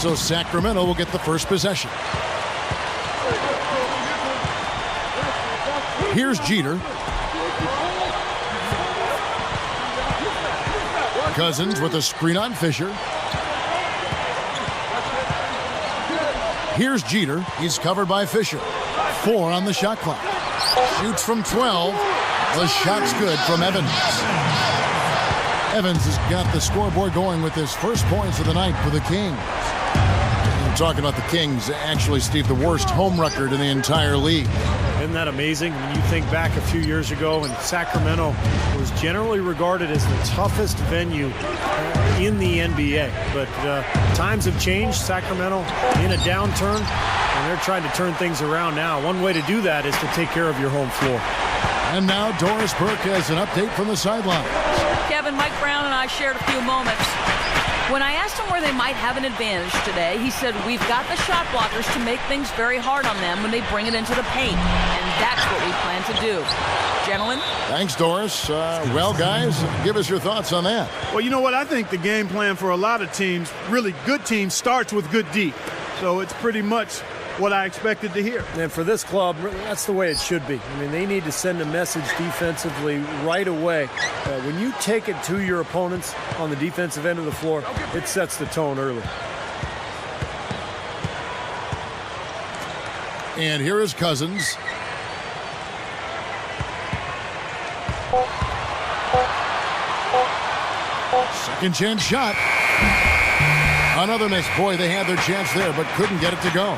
So Sacramento will get the first possession. Here's Jeter. Cousins with a screen on Fisher. Here's Jeter. He's covered by Fisher. 4 on the shot clock. Shoots from 12. The shot's good from Evans. Evans has got the scoreboard going with his first points of the night for the Kings. I'm talking about the Kings, actually, Steve, the worst home record in the entire league. Isn't that amazing? When you think back a few years ago, and Sacramento was generally regarded as the toughest venue in the NBA. But times have changed. Sacramento in a downturn, and they're trying to turn things around now. One way to do that is to take care of your home floor. And now Doris Burke has an update from the sideline. Kevin, Mike Brown and I shared a few moments. When I asked him where they might have an advantage today, he said, we've got the shot blockers to make things very hard on them when they bring it into the paint. And that's what we plan to do. Gentlemen? Thanks, Doris. Well, guys, give us your thoughts on that. Well, you know what? I think the game plan for a lot of teams, really good teams, starts with good D. So it's pretty much what I expected to hear. And for this club, that's the way it should be. I mean, they need to send a message defensively right away. When you take it to your opponents on the defensive end of the floor, it sets the tone early. And here is Cousins. Second chance shot. Another miss. Boy, they had their chance there, but couldn't get it to go.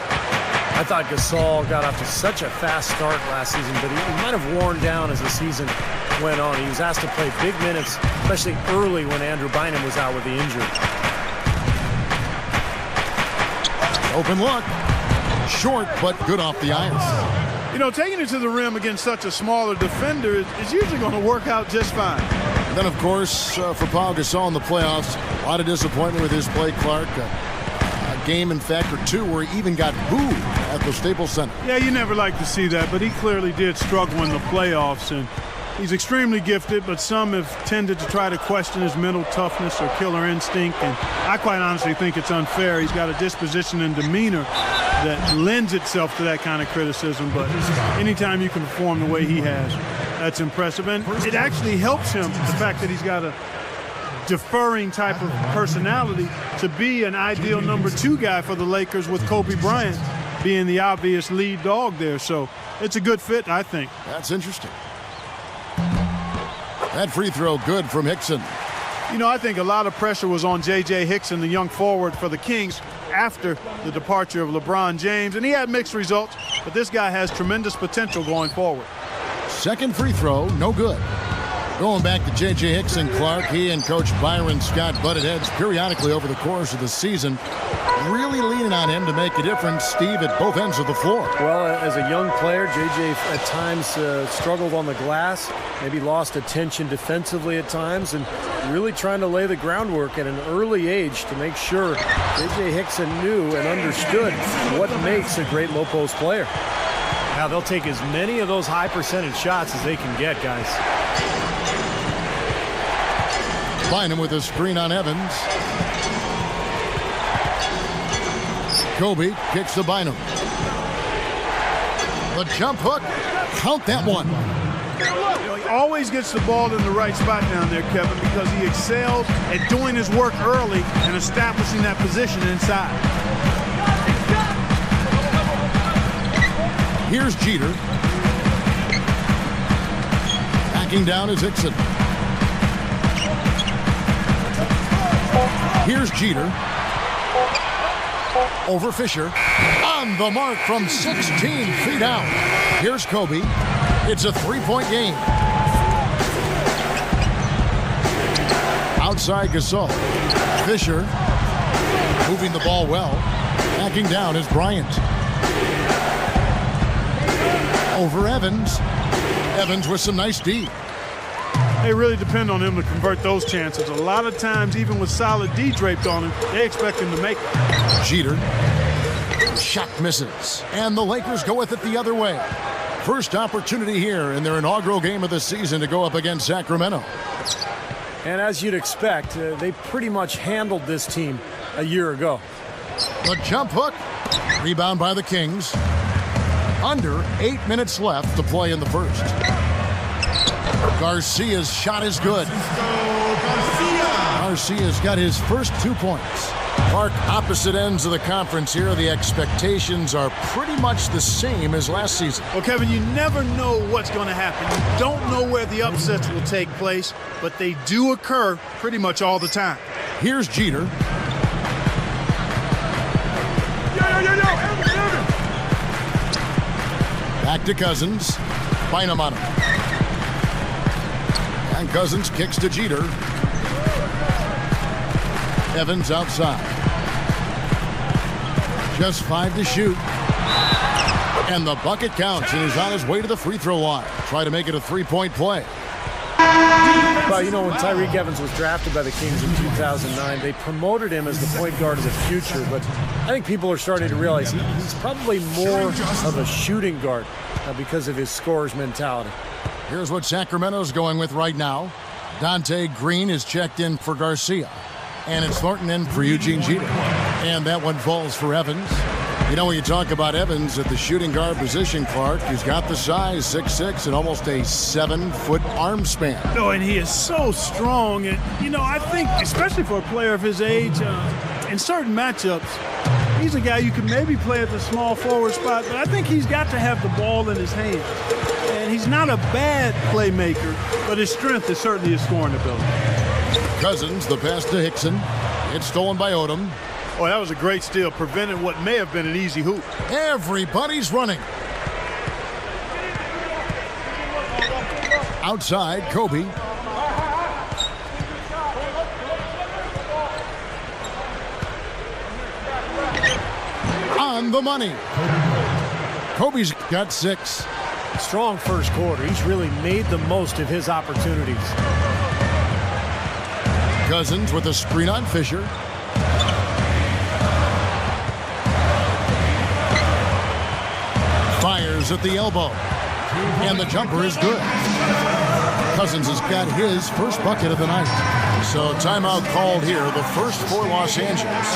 I thought Gasol got off to such a fast start last season, but he might have worn down as the season went on. He was asked to play big minutes, especially early when Andrew Bynum was out with the injury. Open look. Short, but good off the ice. You know, taking it to the rim against such a smaller defender is usually going to work out just fine. And then, of course, for Paul Gasol in the playoffs, a lot of disappointment with his play, Clark. A game, in fact, or two where he even got booed at the Staples Center. Yeah, you never like to see that, but he clearly did struggle in the playoffs, and he's extremely gifted, but some have tended to try to question his mental toughness or killer instinct, and I quite honestly think it's unfair. He's got a disposition and demeanor that lends itself to that kind of criticism, but anytime you can perform the way he has, that's impressive. And it actually helps him, the fact that he's got a deferring type of personality, to be an ideal number 2 guy for the Lakers, with Kobe Bryant being the obvious lead dog there. So it's a good fit, I think. That's interesting. That free throw good from Hickson. You know, I think a lot of pressure was on J.J. Hickson, the young forward for the Kings, after the departure of LeBron James, and he had mixed results, but this guy has tremendous potential going forward. Second free throw, no good. Going back to J.J. Hickson, Clark, he and Coach Byron Scott butted heads periodically over the course of the season, really leaning on him to make a difference, Steve, at both ends of the floor. Well, as a young player, J.J. at times struggled on the glass, maybe lost attention defensively at times, and really trying to lay the groundwork at an early age to make sure J.J. Hickson knew and understood what makes a great low-post player. Now, they'll take as many of those high-percentage shots as they can get, guys. Bynum with a screen on Evans. Kobe kicks to Bynum. The jump hook. Count that one. You know, he always gets the ball in the right spot down there, Kevin, because he excels at doing his work early and establishing that position inside. Here's Jeter. Backing down is Hickson. Here's Jeter. Over Fisher. On the mark from 16 feet out. Here's Kobe. It's a three-point game. Outside Gasol. Fisher moving the ball well. Backing down is Bryant. Over Evans. Evans with some nice D. They really depend on him to convert those chances. A lot of times, even with solid D draped on him, they expect him to make it. Jeter. Shot misses. And the Lakers go with it the other way. First opportunity here in their inaugural game of the season to go up against Sacramento. And as you'd expect, they pretty much handled this team a year ago. The jump hook. Rebound by the Kings. Under 8 minutes left to play in the first. Garcia's shot is good. Garcia's got his first 2 points. Clark, opposite ends of the conference here. The expectations are pretty much the same as last season. Well, Kevin, you never know what's going to happen. You don't know where the upsets will take place, but they do occur pretty much all the time. Here's Jeter. Back to Cousins. Bynum on him. And Cousins kicks to Jeter. Evans outside. Just 5 to shoot. And the bucket counts, and he's on his way to the free throw line. Try to make it a 3-point play. Well, you know, when Tyreek Evans was drafted by the Kings in 2009, they promoted him as the point guard of the future. But I think people are starting to realize he's probably more of a shooting guard because of his scorer's mentality. Here's what Sacramento's going with right now. Dante Green is checked in for Garcia. And it's Thornton in for Eugene Jeter. And that one falls for Evans. You know, when you talk about Evans at the shooting guard position, Clark, he's got the size, 6'6", and almost a 7-foot arm span. No, and he is so strong. And, you know, I think, especially for a player of his age, in certain matchups, he's a guy you could maybe play at the small forward spot, but I think he's got to have the ball in his hands. And he's not a bad playmaker, but his strength is certainly his scoring ability. Cousins, the pass to Hickson. It's stolen by Odom. Oh, that was a great steal, preventing what may have been an easy hoop. Everybody's running. Outside, Kobe. On the money. Kobe's got 6. Strong first quarter. He's really made the most of his opportunities. Cousins with a screen on Fisher. Fires at the elbow. And the jumper is good. Cousins has got his first bucket of the night. So timeout called here, the first for Los Angeles.